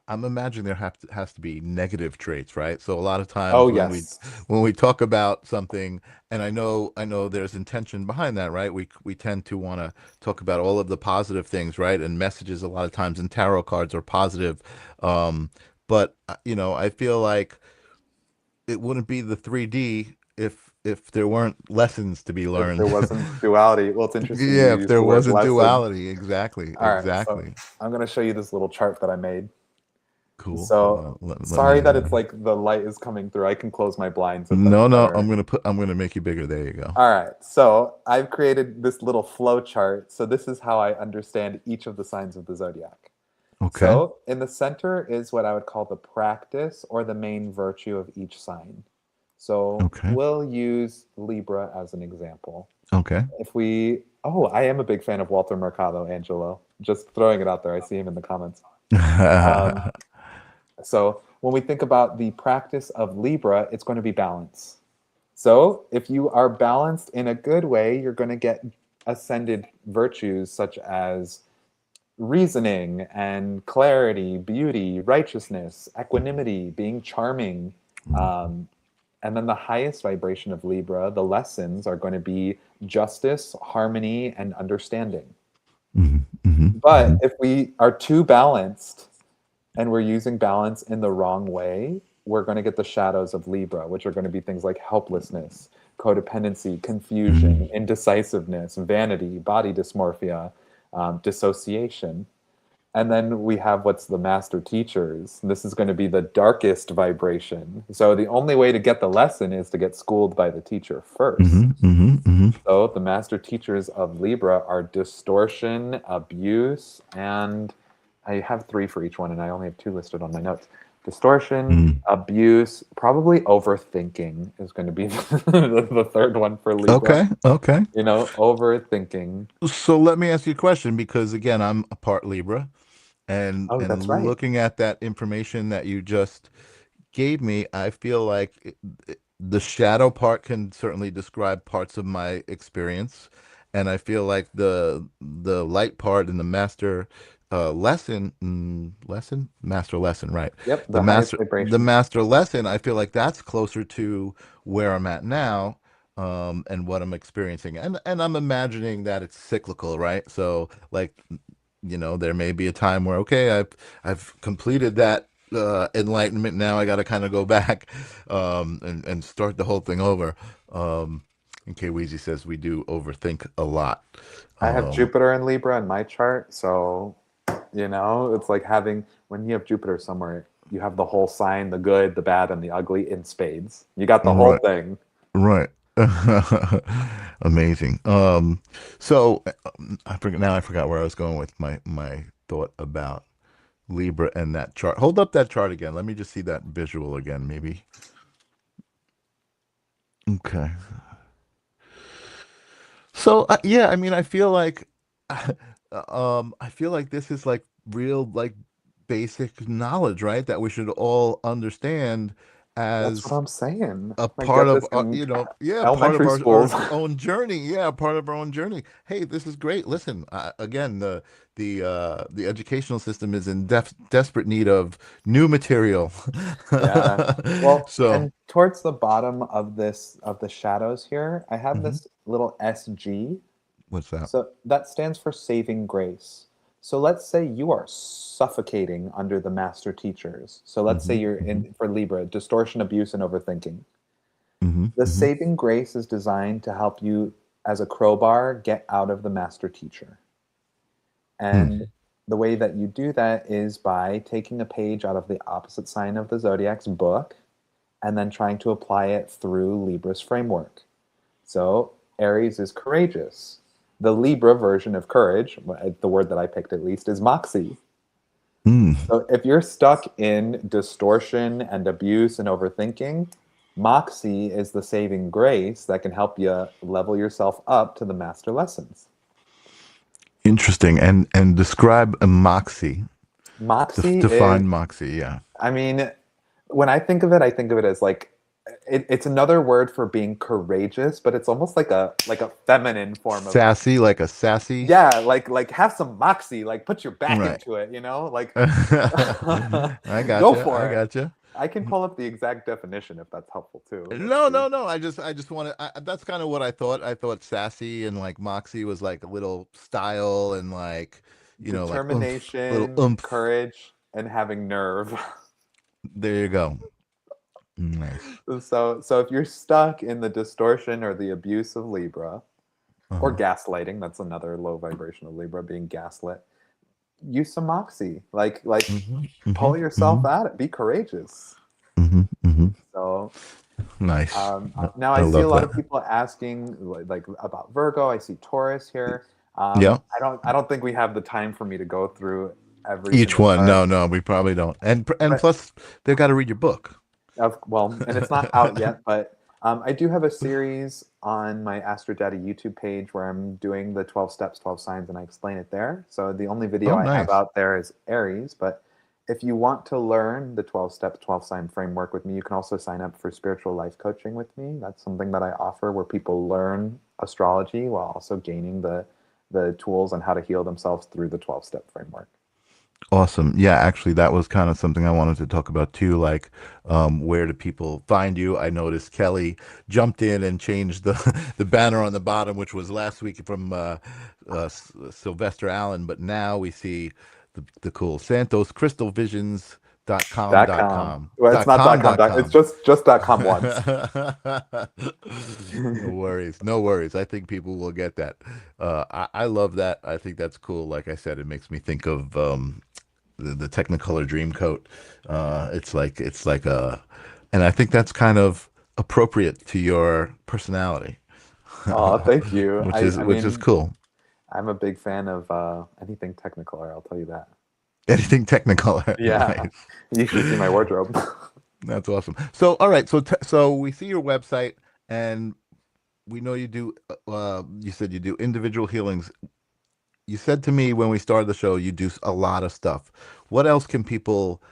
I'm imagining there has to be negative traits, right? So a lot of Oh, times yes. when we talk about something, and I know there's intention behind that, right? We tend to want to talk about all of the positive things, right? And messages a lot of times in tarot cards are positive, um, but I feel like it wouldn't be the 3D if there weren't lessons to be If there learned. wasn't duality. Well, it's interesting you Yeah, if use there the word wasn't lesson. duality, exactly, All right, so exactly. I'm going to show you this little chart that I made. Cool. Hold So on. Let sorry me. that it's like the light is coming through. I can close my blinds if that's No, no, better. I'm gonna make you bigger. There you go. All right, so I've created this little flow chart. So this is how I understand each of the signs of the zodiac. Okay. So in the center is what I would call the practice or the main virtue of each sign. So Okay. we'll use Libra as an example. Okay. I am a big fan of Walter Mercado, Angelo. Just throwing it out there. I see him in the comments. Um, so when we think about the practice of Libra, it's going to be balance. So if you are balanced in a good way, you're going to get ascended virtues such as reasoning and clarity, beauty, righteousness, equanimity, being charming. Um, and then the highest vibration of Libra, the lessons are going to be justice, harmony, and understanding. Mhm, mhm, But mhm, if we are too balanced and we're using balance in the wrong way, we're going to get the shadows of Libra, which are going to be things like helplessness, codependency, confusion, mhm, indecisiveness, vanity, body dysmorphia, dissociation. And then we have what's the master teachers. This is going to be the darkest vibration. So the only way to get the lesson is to get schooled by the teacher first. mhm, mhm, mhm. So the master teachers of Libra are distortion, abuse, and I have three for each one, and I only have two listed on my notes. Distortion, Mm. abuse, probably overthinking is going to be the third one for Libra. Okay. Okay. Overthinking. So let me ask you a question because again, I'm a part Libra, Oh, and that's right. looking at that information that you just gave me, I feel like the shadow part can certainly describe parts of my experience, and I feel like the light part and the master master lesson, right? Yep, the highest The vibration. master lesson, I feel like that's closer to where I'm at now. And what I'm experiencing, and I'm imagining that it's cyclical, right? So, like, there may be a time where, okay, I've completed that enlightenment. Now I got to kind of go back and start the whole thing over. And Kay Weezy says we do overthink a lot. I have Um, Jupiter in Libra in my chart, so it's like having when you have Jupiter somewhere, you have the whole sign, the good, the bad, and the ugly in spades. You got the whole right, thing. right. Amazing. So I forgot where I was going with my thought about Libra and that chart. Hold up that chart again. Let me just see that visual again, maybe. Okay. So yeah, I mean, I feel like, I feel like this is like real, like basic knowledge, right? That we should all understand That's what as I'm saying. a I part get of this in yeah, part of elementary schools. our own journey. Yeah, part of our own journey. Hey, this is great. Listen, again, the educational system is in desperate need of new material. Yeah. Well, So, and towards the bottom of this of the shadows here, I have mhm. this little SG. What's that? So that stands for saving grace. So let's say you are suffocating under the master teachers. So let's say Hmm. you're Hmm. in for Libra, distortion, abuse, and overthinking. Hmm. The Hmm. saving grace is designed to help you as a crowbar get out of the master teacher. And the way that you do that is by taking a page out of the opposite sign of the zodiac's book and then trying to apply it through Libra's framework. So Aries is courageous. The Libra version of courage, the word that I picked at least, is moxie. Mm. So if you're stuck in distortion and abuse and overthinking, moxie is the saving grace that can help you level yourself up to the master lessons. Interesting. And describe a moxie. Moxie is, Define moxie. Yeah. I mean, when I think of it as like it's another word for being courageous, but it's almost like a feminine form of Sassy, like a sassy. yeah, like have some moxie, like put your back Right. into it, you know, like I go gotcha. I for it. gotcha. I can pull up the exact definition if that's helpful too. Let's No, see. no, no. I just want to. That's kind of what I thought. I thought sassy and like moxie was like a little style and like, like oomph, little Determination, oomph. courage, and having nerve. There you go. Nice. So if you're stuck in the distortion or the abuse of Libra or Uh-huh. gaslighting, that's another low vibration of Libra being gaslit. Use some moxie. Like Hmm. Hmm. pull yourself Hmm. out. Be courageous. Hmm. Hmm. So Nice. now I I see a love lot that. of people asking like about Virgo. I see Taurus here. Yeah. I don't think we have the time for me to go through every Each single one. chart. No, no, we probably don't. And But plus, they've got to read your book. well, and it's not out yet, but I do have a series on my Astro Daddy YouTube page where I'm doing the 12 steps, 12 signs, and I explain it there. So the only video Oh, I have nice. out there is Aries. But if you want to learn the 12 steps, 12 sign framework with me, you can also sign up for spiritual life coaching with me. That's something that I offer where people learn astrology while also gaining the tools on how to heal themselves through the 12-step framework. Awesome. Yeah, actually, that was kind of something I wanted to talk about too. Like, where do people find you? I noticed Kelly jumped in and changed the the banner on the bottom, which was last week from Sylvester Allen, but now we see the cool Santos Crystal Visions .com. .com. Well, it's Dot not com. .com. Dot It's com. just .com once. No worries, no worries. I think people will get that. I love that. I think that's cool. Like I said, it makes me think of the Technicolor Dreamcoat. It's like and I think that's kind of appropriate to your personality, Oh, thank you. which I, is I which is mean, cool. I'm a big fan of anything Technicolor, I'll tell you that. Anything Technicolor, Yeah, nice. you should see my wardrobe. That's awesome. So, all right. So we see your website, and we know you do. You said you do individual healings. You said to me when we started the show, you do a lot of stuff. What else can people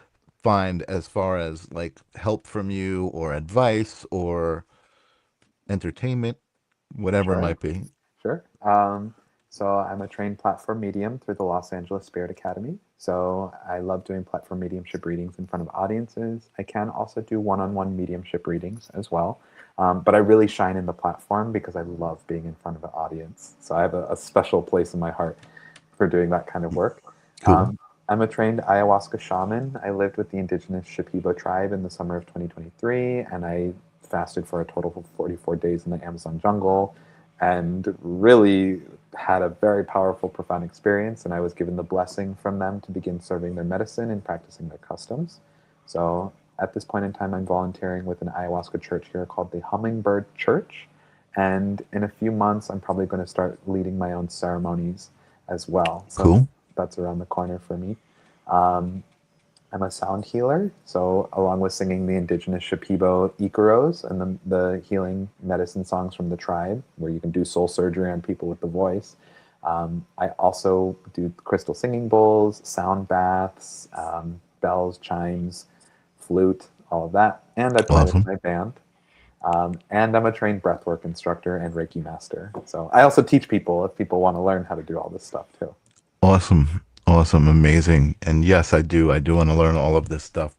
find as far as like help from you or advice or entertainment, whatever it Sure. might be? Sure. So I'm a trained platform medium through the Los Angeles Spirit Academy. So I love doing platform mediumship readings in front of audiences. I can also do one-on-one mediumship readings as well. But I really shine in the platform because I love being in front of an audience. So I have a special place in my heart for doing that kind of work. Cool. I'm a trained ayahuasca shaman. I lived with the indigenous Shipibo tribe in the summer of 2023, and I fasted for a total of 44 days in the Amazon jungle and really had a very powerful, profound experience. And I was given the blessing from them to begin serving their medicine and practicing their customs. So at this point in time, I'm volunteering with an ayahuasca church here called the Hummingbird Church. And in a few months, I'm probably going to start leading my own ceremonies as well. So Cool. that's around the corner for me. I'm a sound healer, so along with singing the indigenous Shipibo Ikaros and the healing medicine songs from the tribe, where you can do soul surgery on people with the voice, I also do crystal singing bowls, sound baths, bells, chimes, flute, all of that, and I play with Awesome. my band. And I'm a trained breathwork instructor and Reiki Master. So I also teach people if people want to learn how to do all this stuff too. Awesome. Awesome. Amazing. And yes, I do. I do want to learn all of this stuff.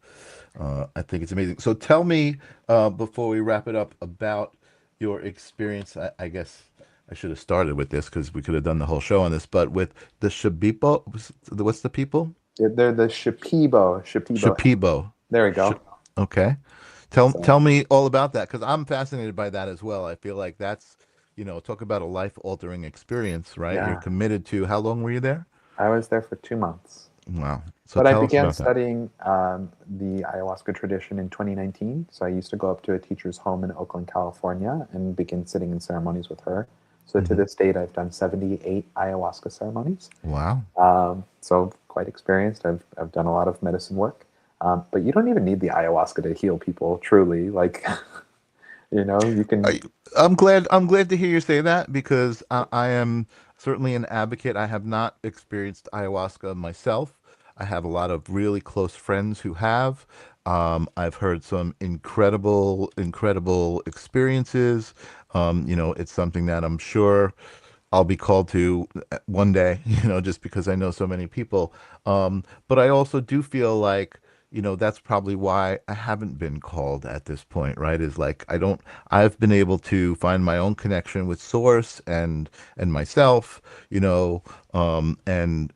I think it's amazing. So tell me, before we wrap it up, about your experience. I guess I should have started with this because we could have done the whole show on this, but with the Shabipo, what's the people? They're the Shipibo. Shipibo. There we Sh go. okay. Tell So tell me all about that because I'm fascinated by that as well. I feel like that's, talk about a life-altering experience, right? You're yeah, committed to, how long were you there? I was there for 2 months. Wow. So But I tell us began about that. studying the ayahuasca tradition in 2019. So I used to go up to a teacher's home in Oakland, California, and begin sitting in ceremonies with her. So to Hmm. this date, I've done 78 ayahuasca ceremonies. Wow. So quite experienced. I've done a lot of medicine work. But you don't even need the ayahuasca to heal people, truly. Like, you can. I, I'm glad to hear you say that because I am certainly an advocate. I have not experienced ayahuasca myself. I have a lot of really close friends who have. I've heard some incredible experiences. It's something that I'm sure I'll be called to one day, just because I know so many people. But I also do feel like, that's probably why I haven't been called at this point, right? Is like I've been able to find my own connection with source and myself, and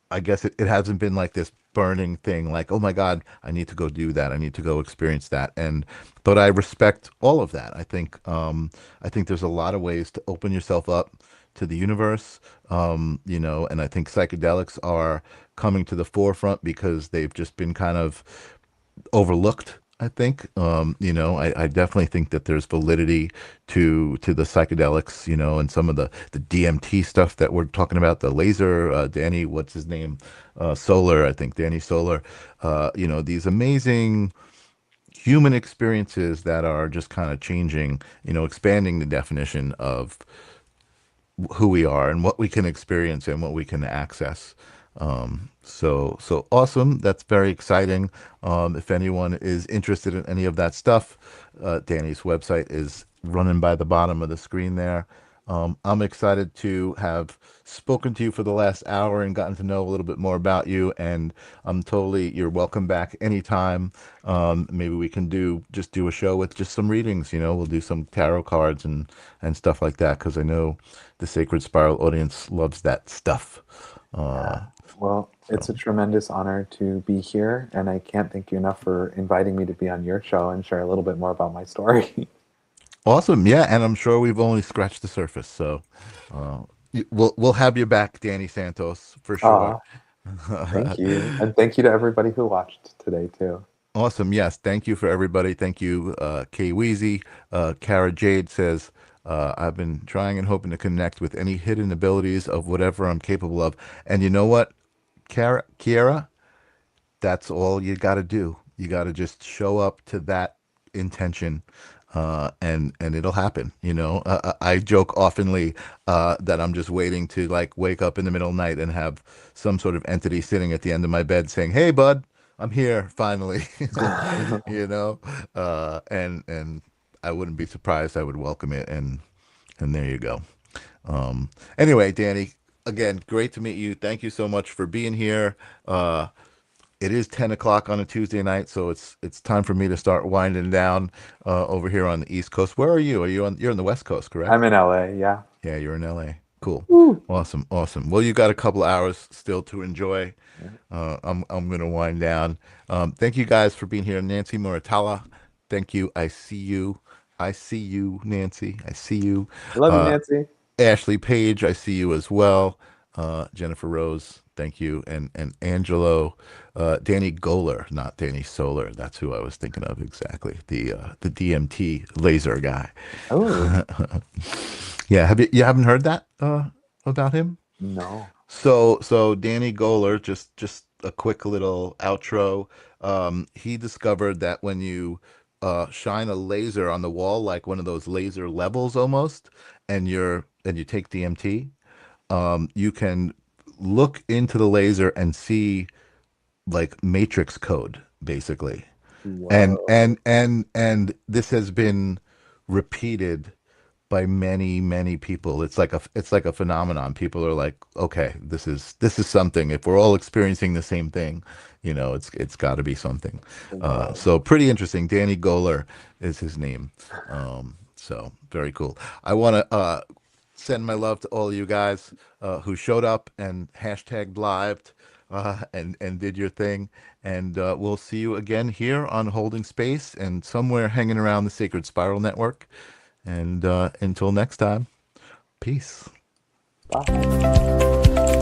I guess it hasn't been like this burning thing, like, oh my God, I need to go do that. I need to go experience that. But I respect all of that. I think there's a lot of ways to open yourself up to the universe, and I think psychedelics are coming to the forefront because they've just been kind of overlooked. I think, I definitely think that there's validity to the psychedelics, and some of the DMT stuff that we're talking about, the laser, Danny, what's his name, Solar, I think, Danny Solar, these amazing human experiences that are just kind of changing, expanding the definition of who we are and what we can experience and what we can access. So awesome. That's very exciting. If anyone is interested in any of that stuff, Danny's website is running by the bottom of the screen there. I'm excited to have spoken to you for the last hour and gotten to know a little bit more about you. And you're welcome back anytime. Maybe we can do a show with just some readings. We'll do some tarot cards and stuff like that because I know the Sacred Spiral audience loves that stuff. Yeah. Well, it's So a tremendous honor to be here, and I can't thank you enough for inviting me to be on your show and share a little bit more about my story. awesome, yeah, and I'm sure we've only scratched the surface. So uh, we'll have you back, Danny Santos, for sure. Ah, thank you. And thank you to everybody who watched today, too. Awesome. Yes. Thank you for everybody. Thank you, Kay Weezy. Kara Jade says, I've been trying and hoping to connect with any hidden abilities of whatever I'm capable of. And you know what, Kiara, that's all you got to do. You got to just show up to that intention, and it'll happen. I joke oftenly that I'm just waiting to like wake up in the middle of the night and have some sort of entity sitting at the end of my bed saying, "Hey, bud, I'm here finally." you know, and I wouldn't be surprised. I would welcome it, and there you go. Anyway, Danny, again, great to meet you. Thank you so much for being here. It is 10 o'clock on a Tuesday night, so it's time for me to start winding down over here on the East Coast. Where are you? You're on the West Coast, I'm correct? in LA, yeah. Yeah, you're in LA. Cool. Woo. Awesome, awesome. Well, you got a couple hours still to enjoy. Yeah. I'm gonna wind down. Thank you guys for being here. Nancy Muratala, thank you. I see you. I see you, Nancy. I see you. Love you, Uh, Nancy. Ashley Page, I see you as well. Jennifer Rose, thank you, and Angelo, Danny Goler, not Danny Solar. That's who I was thinking of exactly. The DMT laser guy. Oh, Yeah, you haven't heard that about him? no. So Danny Goler, just a quick little outro. He discovered that when you shine a laser on the wall, like one of those laser levels almost, and you take DMT, you can look into the laser and see like matrix code, basically. Whoa. And this has been repeated by many people. It's like a phenomenon. People are like, okay, this is something. If we're all experiencing the same thing, it's got to be something. Whoa. So pretty interesting. Danny Goler is his name. So very cool. I want to send my love to all you guys who showed up and hashtagged lived and did your thing. And we'll see you again here on Holding Space and somewhere hanging around the Sacred Spiral Network. And until next time, peace. Bye.